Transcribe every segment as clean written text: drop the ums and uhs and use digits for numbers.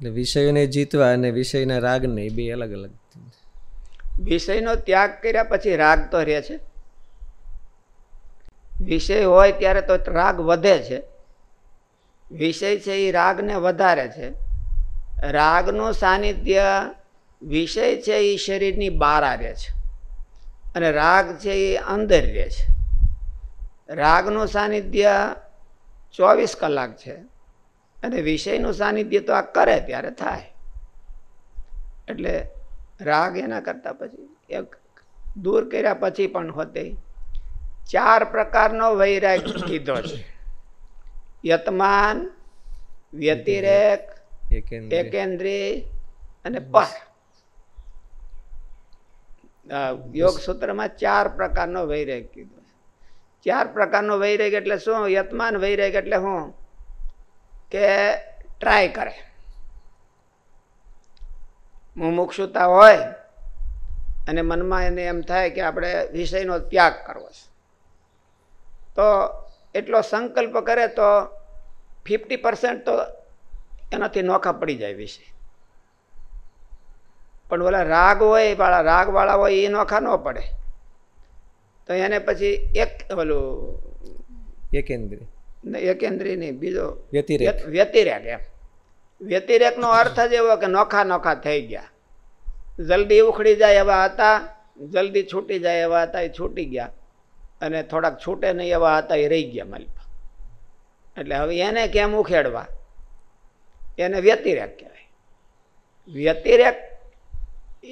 એટલે વિષયોને જીતવા અને વિષયના રાગ ને એ બે અલગ અલગ. વિષયનો ત્યાગ કર્યા પછી રાગ તો રહે છે. વિષય હોય ત્યારે તો રાગ વધે છે. વિષય છે એ રાગને વધારે છે. રાગનું સાનિધ્ય વિષય છે એ શરીરની બહાર રહે છે અને રાગ છે એ અંદર રહે છે. રાગનું સાનિધ્ય 24 કલાક છે અને વિષયનું સાનિધ્ય તો આ કરે ત્યારે થાય. એટલે રાગ એના કરતા પછી એક દૂર કર્યા પછી પણ હોતે 4 પ્રકારનો વૈરાગ કીધો છે. યતમાન, વ્યતિરેક, એકેન્દ્રિય અને પર. યોગ સૂત્રમાં 4 પ્રકારનો વૈરાગ કીધો. 4 પ્રકારનો વૈરાગ એટલે શું? યતમાન વૈરાગ એટલે શું? કે ટ્રાય કરે. મુમુક્ષુતા હોય અને મનમાં એને એમ થાય કે આપણે વિષયનો ત્યાગ કરવો છે, તો એટલો સંકલ્પ કરે તો 50% તો એનાથી નોખા પડી જાય વિષય. પણ ઓલા રાગ હોય રાગવાળા હોય એ નોખા ન પડે, તો એને પછી એક ઓલું એકેન્દ્રિય નહીં, બીજો વ્યતિરેક. એમ વ્યતિરેકનો અર્થ જ એવો કે નોખા નોખા થઈ ગયા. જલ્દી ઉખડી જાય એવા હતા, જલ્દી છૂટી જાય એવા હતા, એ છૂટી ગયા, અને થોડાક છૂટે નહીં એવા હતા, એ રહી ગયા માલિક. એટલે હવે એને કેમ ઉખેડવા? એને વ્યતિરેક કહેવાય. વ્યતિરેક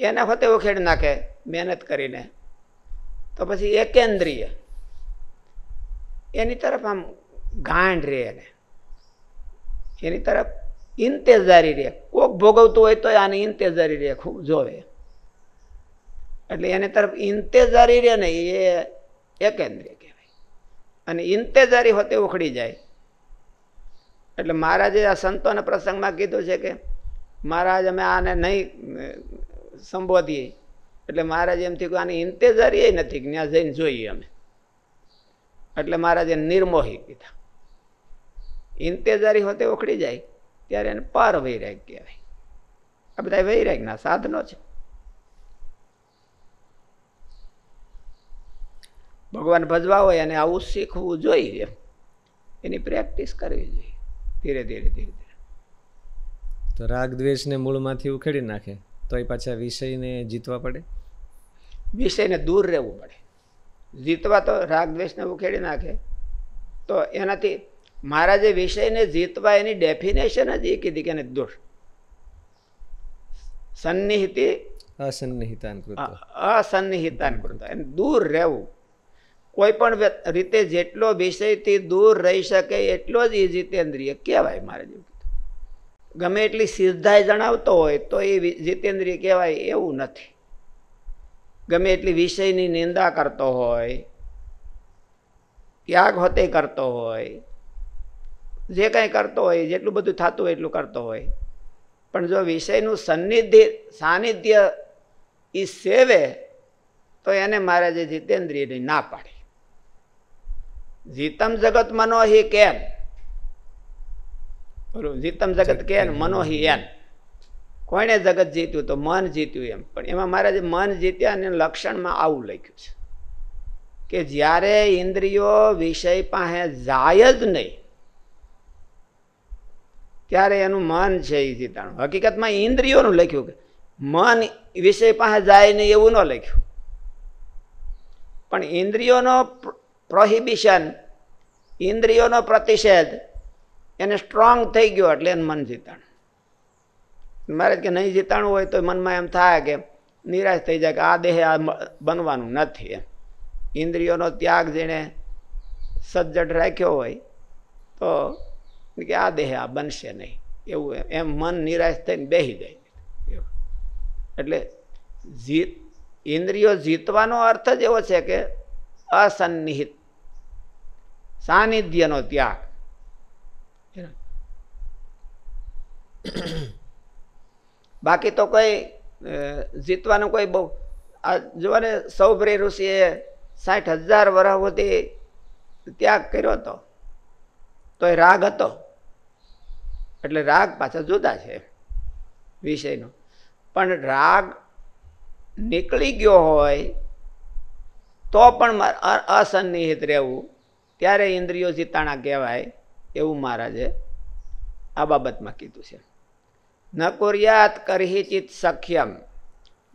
એને હોતે ઉખેડી નાખે મહેનત કરીને. તો પછી એકેન્દ્રિય, એની તરફ આમ ગાંઠ રહે, એને એની તરફ ઇંતેજારી રહે. કોક ભોગવતું હોય તો આની ઇંતેજારી રહે, ખૂબ જોવે. એટલે એની તરફ ઇંતેજારી રહે ને એ એકેન્દ્રિય કહેવાય. અને ઇંતેજારી હોતે ઉખડી જાય. એટલે મહારાજે આ સંતોના પ્રસંગમાં કીધું છે કે મહારાજ અમે આને નહીં સંબોધીએ. એટલે મહારાજ એમ થયું કે આની ઇંતેજારી એ નથી, ત્યાં જઈને જોઈએ અમે. એટલે મહારાજે નિર્મોહી કીધા. ઇંતેજારી હોતે ઉખડી જાય ત્યારે એને પર વૈરાગ કહેવાય. આ બધા વૈરાગના સાધનો છે. ભગવાન ભજવા હોય અને આવું શીખવું જોઈએ, એની પ્રેક્ટિસ કરવી જોઈએ ધીરે ધીરે ધીરે ધીરે. તો રાગ દ્વેષને મૂળમાંથી ઉખેડી નાખે તો એ પાછા વિષયને જીતવા પડે. વિષયને દૂર રહેવું પડે. જીતવા તો રાગ દ્વેષને ઉખેડી નાખે તો એનાથી મહારાજે વિષયને જીતવા એની ડેફિનેશન જ એ કીધી કે એને દૂર સન્નિહિતિ અસન્નિહિતાન એને દૂર રહેવું. કોઈ પણ રીતે જેટલો વિષયથી દૂર રહી શકે એટલો જ એ જીતેન્દ્રિય કહેવાય. મહારાજે ગમે એટલી સિદ્ધાઈ જણાવતો હોય તો એ જીતેન્દ્રિય કહેવાય એવું નથી. ગમે એટલી વિષયની નિંદા કરતો હોય, ત્યાગ હોતે કરતો હોય, જે કંઈ કરતો હોય, જેટલું બધું થતું હોય એટલું કરતો હોય, પણ જો વિષયનું સાનિધ્ય એ સેવે તો એને મહારાજે જીતેન્દ્રિયની ના પાડી. જીતમ જગત મનોહી કેન, જીતમ જગત કેન મનોહી એન. કોઈને જગત જીત્યું? તો મન જીત્યું એમ. પણ એમાં મહારાજે મન જીત્યા અને લક્ષણમાં આવું લખ્યું છે કે જ્યારે ઇન્દ્રિયો વિષય પાસે જાય જ નહીં ત્યારે એનું મન છે એ જીતાણું. હકીકતમાં ઇન્દ્રિયોનું લખ્યું કે મન વિષય પાસે જાય નહીં એવું ન લખ્યું. પણ ઇન્દ્રિયોનો પ્રોહિબિશન, ઇન્દ્રિયોનો પ્રતિષેધ એને સ્ટ્રોંગ થઈ ગયો એટલે એને મન જીતાણું. મારે કે નહીં જીતાણું હોય તો મનમાં એમ થાય કે નિરાશ થઈ જાય કે આ દેહ આ બનવાનું નથી. એમ ઇન્દ્રિયોનો ત્યાગ જેને સજ્જડ રાખ્યો હોય તો કે આ દેહ આ બનશે નહીં એવું એમ મન નિરાશ થઈને બેસી જાય. એટલે ઇન્દ્રિયો જીતવાનો અર્થ જ એવો છે કે અસન્નિહિત સાનિધ્યનો ત્યાગ. બાકી તો કોઈ જીતવાનું કોઈ બહુ જોવા ને સૌભરી ઋષિએ 60,000 વર્ષ સુધી ત્યાગ કર્યો હતો તો એ રાગ હતો. એટલે રાગ પાછા જુદા છે. વિષયનો. પણ રાગ નીકળી ગયો હોય તો પણ અસન્નિહિત રહેવું, ત્યારે ઇન્દ્રિયો જીતાણા કહેવાય, એવું મહારાજે આ બાબતમાં કીધું છે. ન કુર્યાત કરહિચિત સખ્યમ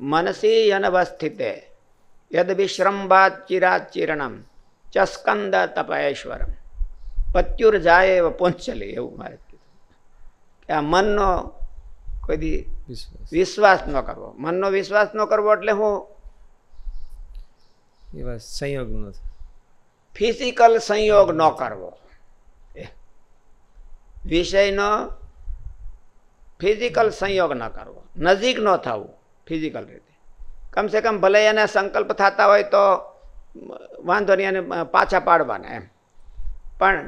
મનસી અનવસ્થિતે યદ વિશ્રંભાત ચિરાત ચિરણમ ચસ્કંદ તપેશ્વરમ પત્યુર્જાય પુંચલી, એવું મારે કીધું કે આ મનનો કોઈ દી વિશ્વાસ ન કરવો. મનનો વિશ્વાસ ન કરવો એટલે હું એવા સંયોગ નો ફિઝિકલ સંયોગ ન કરવો, વિષયનો ફિઝિકલ સંયોગ ન કરવો, નજીક ન થવું ફિઝિકલ રીતે. કમસે કમ ભલે એને સંકલ્પ થતા હોય તો વાંધો નહીં, એને પાછા પાડવાના એમ, પણ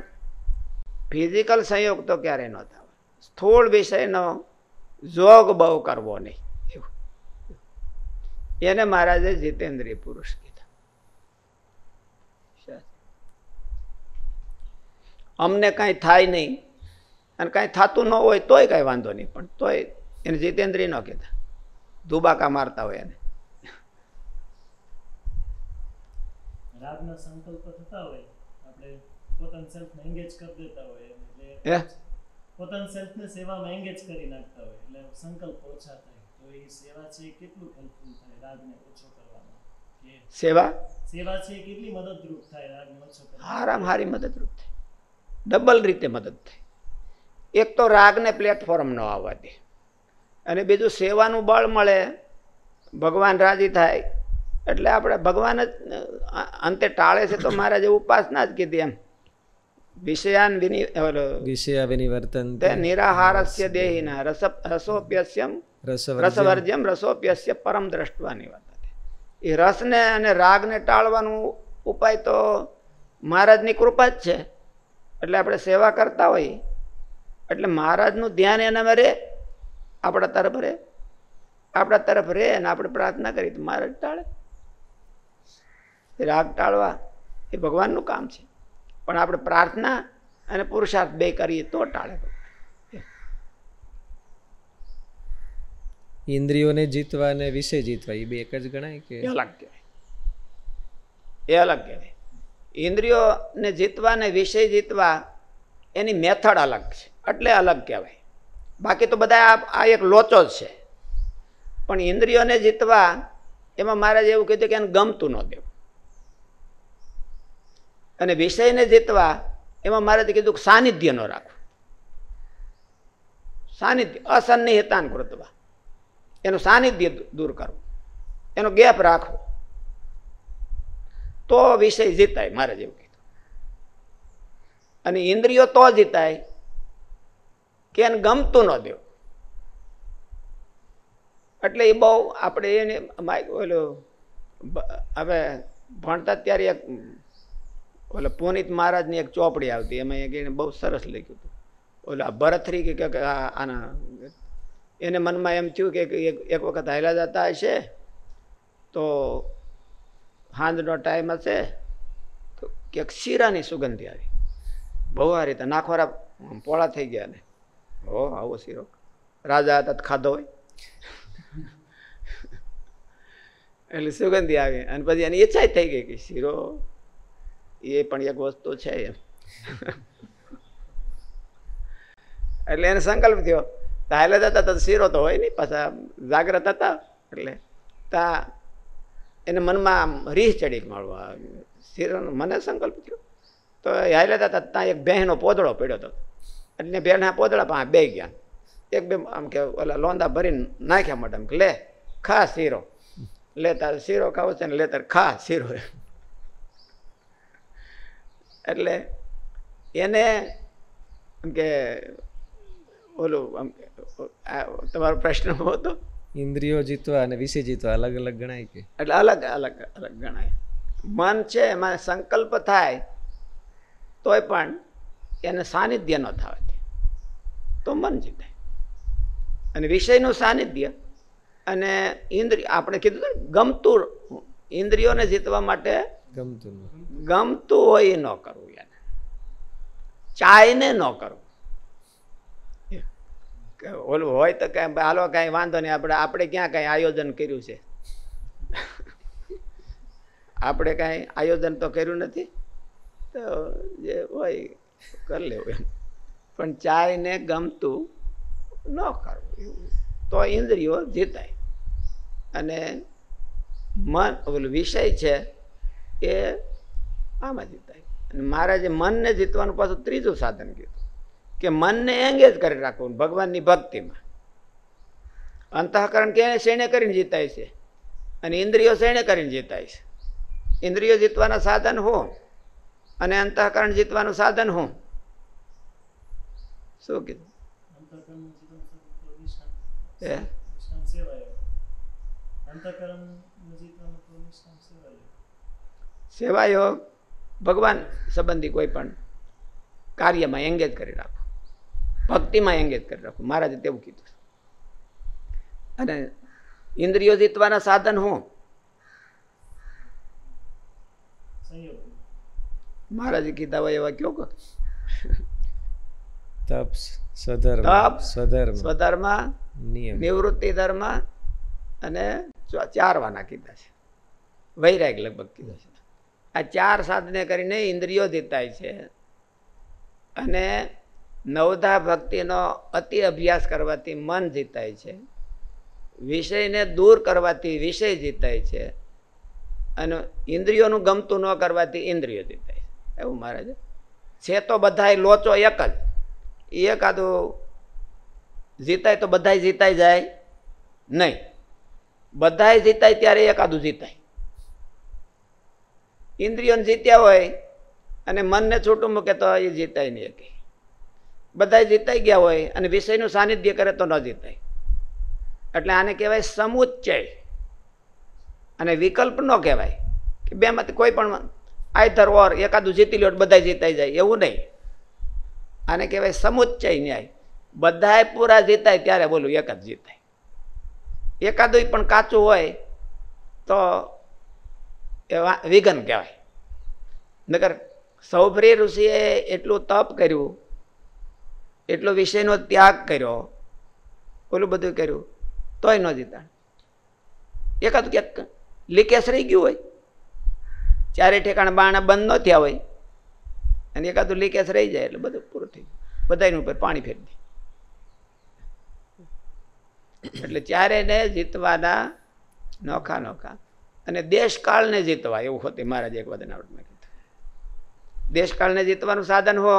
ફિઝિકલ સંયોગ તો ક્યારેય ન થવા. સ્થૂળ વિષયનો જોગ બહુ કરવો નહીં, એવું એને મહારાજે જીતેન્દ્રિય પુરુષ કીધા. અમને કાંઈ થાય નહીં અને કાંઈ થતું ન હોય તોય કાંઈ વાંધો નહીં, પણ તોય એને જીતેન્દ્રિય ન કહેતા, ધુબાકા મારતા હોય એને. રાગના સંકલ્પ થતા હોય, આપણે પોતાના સેલ્ફને એંગેજ કરી દેતા હોય, એટલે પોતાના સેલ્ફને સેવામાં એંગેજ કરી નાખતા હોય, એટલે સંકલ્પ ઓછા થાય. તો એ સેવા છે કેટલું હેલ્પફુલ થાય રાગને ઓછો કરવામાં? સેવા છે કેટલી મદદરૂપ થાય રાગને ઓછો કરવા? હારામ હારી મદદરૂપ થાય, ડબલ રીતે મદદ થાય. એક તો રાગને પ્લેટફોર્મ ન આવવા દે, અને બીજું સેવાનું બળ મળે, ભગવાન રાજી થાય. એટલે આપણે ભગવાન જ અંતે ટાળે છે તો મહારાજે ઉપાસના જ કીધી એમ. વિષયાન વિનિવર્તન નિરાહારસ્ય દેહિના રસોપ્યસ્યમ રસવર્જ્યમ રસોપ્યસ્ય પરમ દ્રષ્ટવા નિવર્તતે. એ રસને અને રાગને ટાળવાનું ઉપાય તો મહારાજની કૃપા જ છે. એટલે આપણે સેવા કરતા હોઈએ એટલે મહારાજનું ધ્યાન એનામાં રહે, આપણા તરફ રહે, અને આપણે પ્રાર્થના કરી તો મહારાજ ટાળે. રાગ ટાળવા એ ભગવાનનું કામ છે, પણ આપણે પ્રાર્થના અને પુરુષાર્થ બે કરીએ તો ટાળે. ઇન્દ્રિયોને જીતવા અને વિષય જીતવા એ બે એક જ ગણાય કે અલગ કહેવાય? એ અલગ કહેવાય. ઇન્દ્રિયોને જીતવા ને વિષય જીતવા એની મેથડ અલગ છે, એટલે અલગ કહેવાય. બાકી તો બધા આ એક લોચો જ છે. પણ ઇન્દ્રિયોને જીતવા એમાં મહારાજ એવું કીધું કે એને ગમતું ન દેવું, અને વિષયને જીતવા એમાં મહારાજે કીધું કે સાનિધ્ય ન રાખવું. સાનિધ્ય અસન્નિહિતાન કૃત્વા, એનું સાનિધ્ય દૂર કરવું, એનો ગેપ રાખવો, તો વિષય જીતાય. મહારાજ એવું કીધું. અને ઇન્દ્રિયો તો જીતાય કે એને ગમતું ન દેવું. એટલે એ બહુ આપણે એને ઓલું હવે ભણતા ત્યારે એક ઓલો પુનિત મહારાજની એક ચોપડી આવતી, એમાં એને બહુ સરસ લખ્યું હતું. ઓલા ભરતરી કે આના એને મનમાં એમ થયું કે એક વખત હાલ્યા જતા હશે તો સાંજનો ટાઈમ હશે તો ક્યાંક શીરાની સુગંધી આવી, બહુ આ રીતે નાખવારા પોળા થઈ ગયા ને, હો આવો શીરો રાજા હતા ખાધો હોય એટલે સુગંધી આવી. અને પછી એની ઈચ્છા થઈ ગઈ કે શીરો એ પણ એક વસ્તુ છે એમ. એટલે એને સંકલ્પ થયો, હાલે જતા તો શીરો તો હોય નહીં, પાછા જાગ્રત હતા એટલે તા એને મનમાં રીહ ચડી મળવા શીરોનો મને સંકલ્પ થયો. તો હાલે જતા ત્યાં એક બહેનો પોદળો પડ્યો હતો, એટલે બેના પોદળા પાસે બે ગયા, એક બે આમ કે ઓલા લોંદા ભરીને નાખ્યા મોઢામાં કે લે ખા શીરો, લે તારે શીરો ખાવો છે ને લે તારે ખા શીરો. એટલે એને એમ કે ઓલું તમારો પ્રશ્ન હતો ઇન્દ્રિયો જીતવા અને વિષય જીતવા અલગ અલગ ગણાય કે? એટલે અલગ અલગ અલગ ગણાય. મન છે એમાં સંકલ્પ થાય તોય પણ એને સાનિધ્ય ન થવા દે તો મન જીતાય. અને વિષયનું સાનિધ્ય અને ઇન્દ્રિય આપણે કીધું ગમતું, ઇન્દ્રિયોને જીતવા માટે ગમતું હોય એ ન કરવું, એને ચાયને ન કરવું. કે ઓલું હોય તો કાંઈ હાલો કાંઈ વાંધો નહીં, આપણે ક્યાં કાંઈ આયોજન કર્યું છે? આપણે કાંઈ આયોજન તો કર્યું નથી, તો જે હોય કરી લેવું એમ. પણ ચાયને ગમતું ન કરવું તો ઇન્દ્રિયો જીતાય. અને મન ઓલું વિષય છે એ આમાં જીતાય. અને મહારાજે મનને જીતવાનું પાછું ત્રીજું સાધન કીધું કે મનને એંગેજ કરી રાખવું ભગવાનની ભક્તિમાં. અંતઃકરણ કે શેણે કરીને જીતાય છે અને ઇન્દ્રિયો શેણે કરીને જીતાય છે. ઇન્દ્રિયો જીતવાના સાધન હું અને અંતઃકરણ જીતવાનું સાધન હું. શું કીધું? સેવાયોગ ભગવાન સંબંધી કોઈ પણ કાર્યમાં એંગેજ કરી રાખો, ભક્તિમાં એંગેજ કરી રાખો. મહારાજે તેવું કીધું. અને ઇન્દ્રિયો જીતવાના સાધન હું? મહારાજે કીધા હોય એવા કયો કહો? તપ, સ્વધર્મ, સ્વધર્મ, નિયમ, નિવૃત્તિ ધર્મ અને ચારવાના કીધા છે. વૈરાગ લગભગ કીધા છે. આ ચાર સાધને કરીને ઇન્દ્રિયો જીતાય છે. અને નવધા ભક્તિનો અતિ અભ્યાસ કરવાથી મન જીતાય છે. વિષયને દૂર કરવાથી વિષય જીતાય છે. અને ઇન્દ્રિયોનું ગમતું ન કરવાથી ઇન્દ્રિયો જીતાય છે. એવું મહારાજ છે. તો બધાય લોચો એક જ. એકાદું જીતાય તો બધાય જીતાઈ જાય નહીં. બધાય જીતાય ત્યારે એકાદું જીતાય. ઇન્દ્રિયોને જીત્યા હોય અને મનને છૂટું મૂકે તો એ જીતાય નહીં એકે. બધાય જીતાઈ ગયા હોય અને વિષયનું સાનિધ્ય કરે તો ન જીતાય. એટલે આને કહેવાય સમુચ્ચય. અને વિકલ્પ ન કહેવાય કે બેમાંથી કોઈ પણ આઈધર ઓર એકાદું જીતી લ્યો બધા જીતાઈ જાય, એવું નહીં. આને કહેવાય સમુચ્ચય ન્યાય. બધાય પૂરા જીતાય ત્યારે બોલું એક જ જીતાય. એકાદું પણ કાચું હોય તો એ વિઘન કહેવાય. નકર સૌભરી ઋષિએ એટલું તપ કર્યું, એટલો વિષયનો ત્યાગ કર્યો, ઓલું બધું કર્યું, તોય ન જીતા. એકાદું ક્યાંક લીકેજ રહી ગયું હોય, ચારે ઠેકાણે બાણા બંધ ન થયા હોય અને એકાદું લીકેજ રહી જાય એટલે બધું પૂરું થઈ ગયું. બધાની ઉપર પાણી ફેરી દે. એટલે ચારેને જીતવાના નોખા નોખા. અને દેશકાળને જીતવા એવું હોતી. મહારાજ એક વદનાવટમાં કીધું દેશકાળને જીતવાનું સાધન હો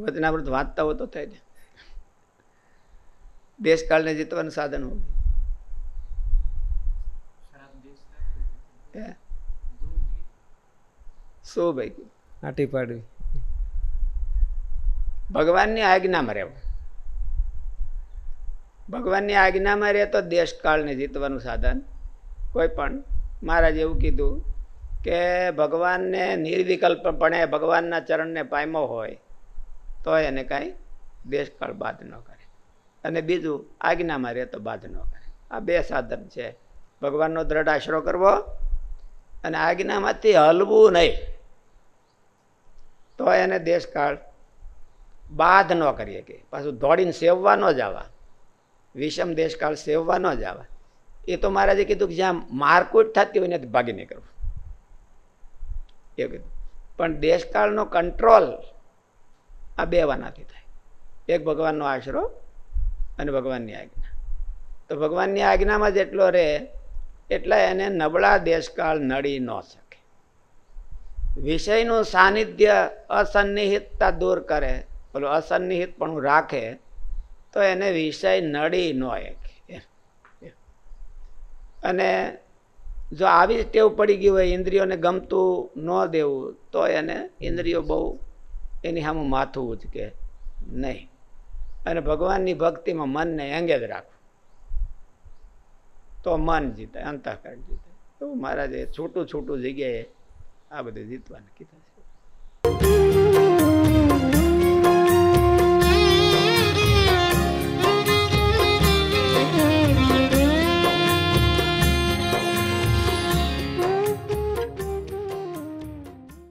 વચનામૃત વાંચતા હો તો થાય ને. દેશકાળને જીતવાનું સાધન હો શું ભાઈ? આટી પાડવી. ભગવાનની આજ્ઞામાં રહેવું. ભગવાનની આજ્ઞામાં રહે તો દેશકાળને જીતવાનું સાધન કોઈ પણ. મહારાજ એવું કીધું કે ભગવાનને નિર્વિકલ્પપણે ભગવાનના ચરણને પામ્યો હોય તો એને કાંઈ દેશકાળ બાદ ન કરે. અને બીજું આજ્ઞામાં રહે તો બાદ ન કરે. આ બે સાધન છે. ભગવાનનો દ્રઢ આશરો કરવો અને આજ્ઞામાંથી હલવું નહીં તો એને દેશકાળ બાધ ન કરીએ. કે પાછું દોડીને સેવવા ન જવા, વિષમ દેશકાળ સેવવા ન જવા. એ તો મહારાજે કીધું કે જ્યાં મારકૂટ થતી હોય ને ભાગી નહીં કરવું એવું કીધું. પણ દેશકાળનો કંટ્રોલ આ બે વાનાથી થાય. એક ભગવાનનો આશરો અને ભગવાનની આજ્ઞા. તો ભગવાનની આજ્ઞામાં જેટલો રહે એટલા એને નબળા દેશકાળ નડી ન શકે. વિષયનું સાનિધ્ય અસન્નિહિતતા દૂર કરે, બોલો અસન્નિહિત પણ રાખે તો એને વિષય નડી ન શકે. અને જો આવી ટેવ પડી ગઈ હોય ઇન્દ્રિયોને ગમતું ન દેવું તો એને ઇન્દ્રિયો બહુ એની સામે માથું ઉચકે નહીં. અને ભગવાનની ભક્તિમાં મનને એંગેજ રાખવું તો મન જીતાય, અંતઃકરણ જીતાય. એવું મહારાજે છોટું છોટું જગ્યાએ આ બધું જીતવાનું કીધું.